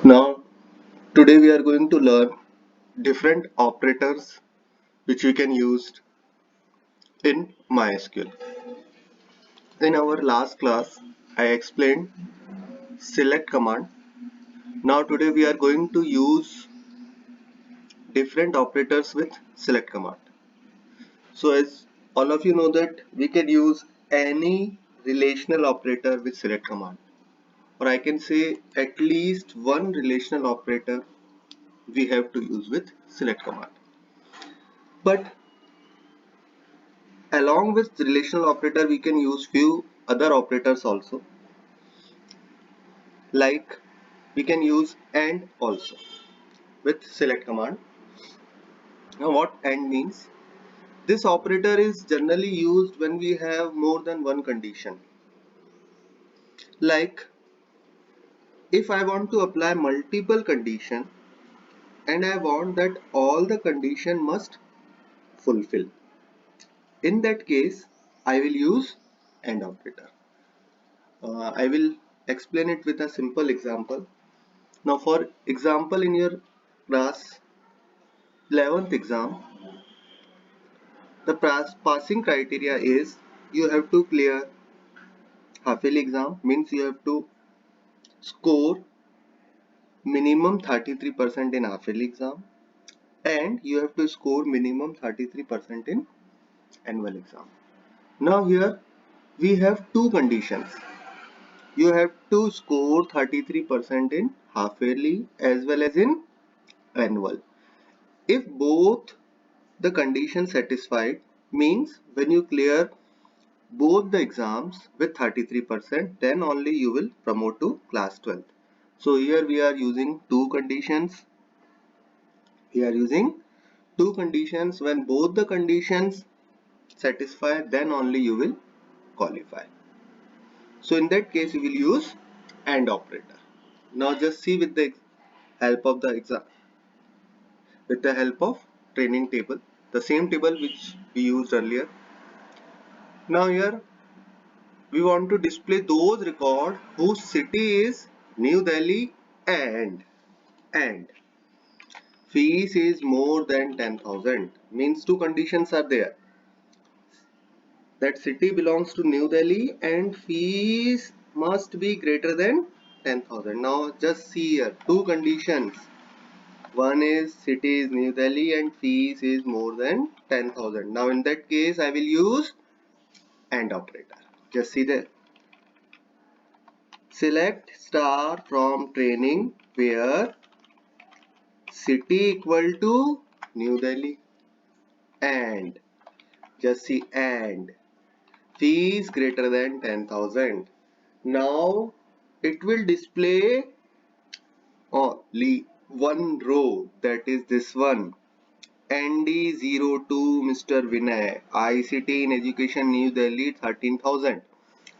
Now, today we are going to learn different operators which we can use in MySQL. In our last class, I explained select command. Now today we are going to use different operators with select command. So as all of you know that we can use any relational operator with select command, or I can say at least one relational operator we have to use with select command. But along with relational operator, we can use few other operators also. Like we can use AND also with select command. Now what AND means? This operator is generally used when we have more than one condition. Like if I want to apply multiple condition and I want that all the condition must fulfill. In that case, I will use AND operator. I will explain it with a simple example. Now for example, in your class 11th exam, the passing criteria is you have to clear half yearly exam, means you have to score minimum 33% in half yearly exam, and you have to score minimum 33% in annual exam. Now here we have two conditions. You have to score 33% in half yearly as well as in annual. If both the conditions satisfied, means when you clear both the exams with 33%, then only you will promote to class 12. So here we are using two conditions. We are using two conditions. When both the conditions satisfy, then only you will qualify. So in that case, you will use AND operator. Now just see with the help of the exam, with the help of training table, the same table which we used earlier. Now here we want to display those records whose city is New Delhi and fees is more than 10,000. Means two conditions are there. That city belongs to New Delhi and fees must be greater than 10,000. Now just see here two conditions. One is city is New Delhi and fees is more than 10,000. Now in that case I will use AND operator. Just see there. Select star from training where city equal to New Delhi and just see and fees greater than 10,000. Now it will display only one row, that is this one, ND02 Mr. Vinay, ICT in Education New Delhi 13,000,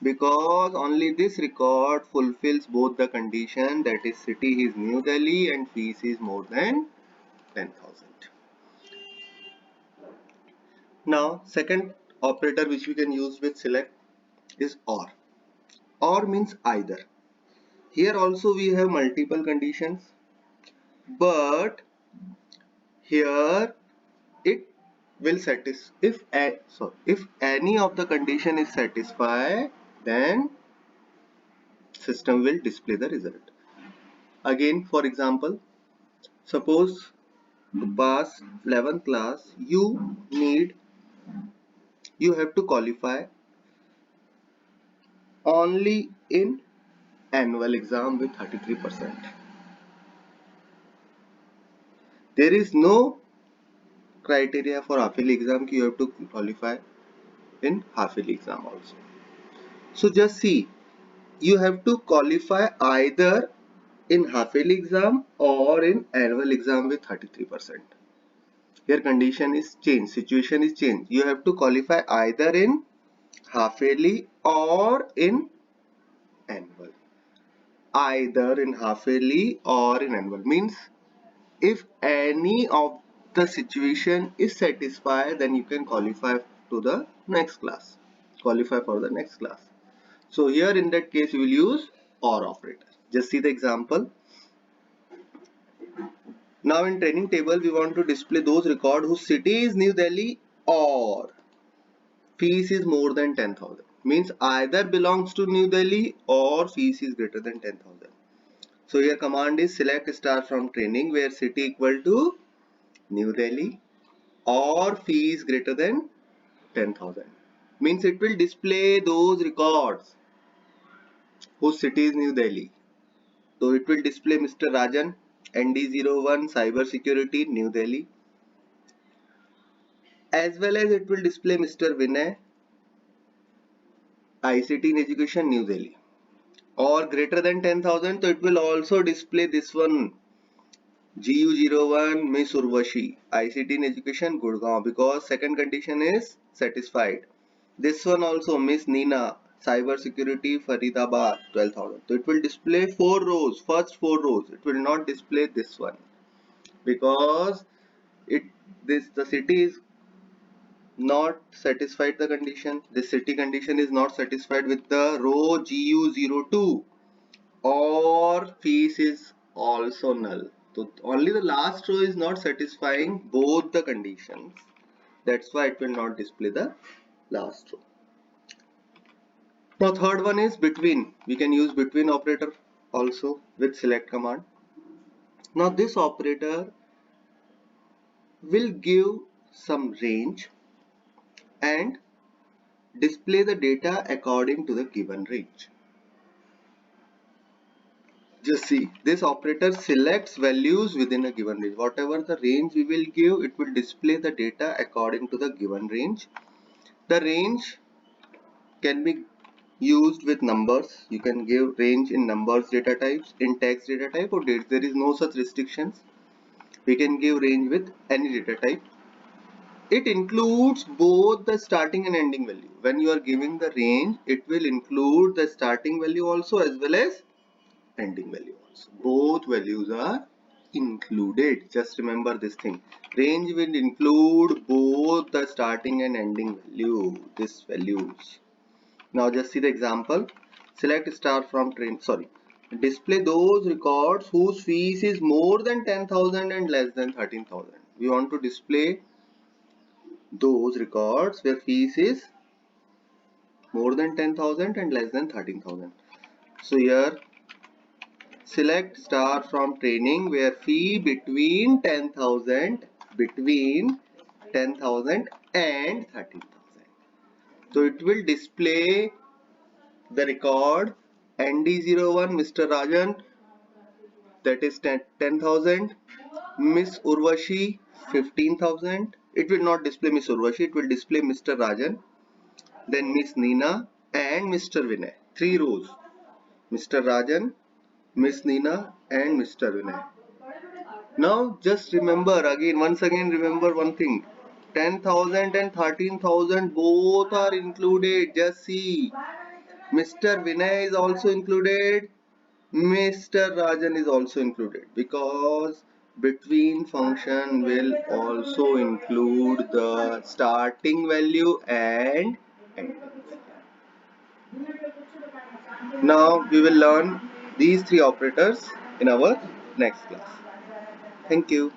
because only this record fulfills both the condition, that is city is New Delhi and fees is more than 10,000. Now second operator which we can use with select is OR. OR means either. Here also we have multiple conditions, but here it will satisfy if any of the condition is satisfied, then system will display the result. Again, for example, suppose to pass 11th class you have to qualify only in annual exam with 33%. There is no criteria for half yearly exam you have to qualify in half yearly exam also. So just see, you have to qualify either in half yearly exam or in annual exam with 33%. Here condition is changed, situation is changed. You have to qualify either in half yearly or in annual. Either in half yearly or in annual means if any of the situation is satisfied, then you can qualify to the next class. Qualify for the next class. So here in that case you will use OR operator. Just see the example. Now in training table, we want to display those records whose city is New Delhi or fees is more than 10,000. Means either belongs to New Delhi or fees is greater than 10,000. So here command is select star from training where city equal to New Delhi or fee is greater than 10,000. Means it will display those records whose city is New Delhi. So it will display Mr. Rajan, ND01 Cyber Security, New Delhi, as well as it will display Mr. Vinay, ICT in Education, New Delhi, or greater than 10,000. So it will also display this one, GU01 Miss Urvashi, ICT in Education, Gurgaon, because second condition is satisfied. This one also Miss Nina, Cyber Security, Faridabad, 12,000. So it will display 4 rows, first 4 rows. It will not display this one because the city is not satisfied the condition. The city condition is not satisfied with the row GU02 or fees is also null. So only the last row is not satisfying both the conditions. That's why it will not display the last row. Now third one is between. We can use between operator also with select command. Now this operator will give some range and display the data according to the given range. Just see, this operator selects values within a given range. Whatever the range we will give, it will display the data according to the given range. The range can be used with numbers. You can give range in numbers data types, in text data type or dates. There is no such restrictions. We can give range with any data type. It includes both the starting and ending value. When you are giving the range, it will include the starting value also as well as ending value also. Both values are included. Just remember this thing. Range will include both the starting and ending value. These values. Now just see the example. Select star from train. Sorry. Display those records whose fees is more than 10,000 and less than 13,000. We want to display those records where fees is more than 10,000 and less than 13,000. So here select star from training where fee between 10,000 and 13,000. So it will display the record ND01 Mr. Rajan, that is 10,000, Miss Urvashi 15,000. It will not display Miss Urvashi, it will display Mr. Rajan, then Miss Nina and Mr. Vinay. 3 rows. Mr. Rajan, Miss Nina and Mr. Vinay. Now just remember again, once again remember one thing. 10,000 and 13,000 both are included. Just see. Mr. Vinay is also included. Mr. Rajan is also included because between function will also include the starting value and ending. Now we will learn these three operators in our next class. Thank you.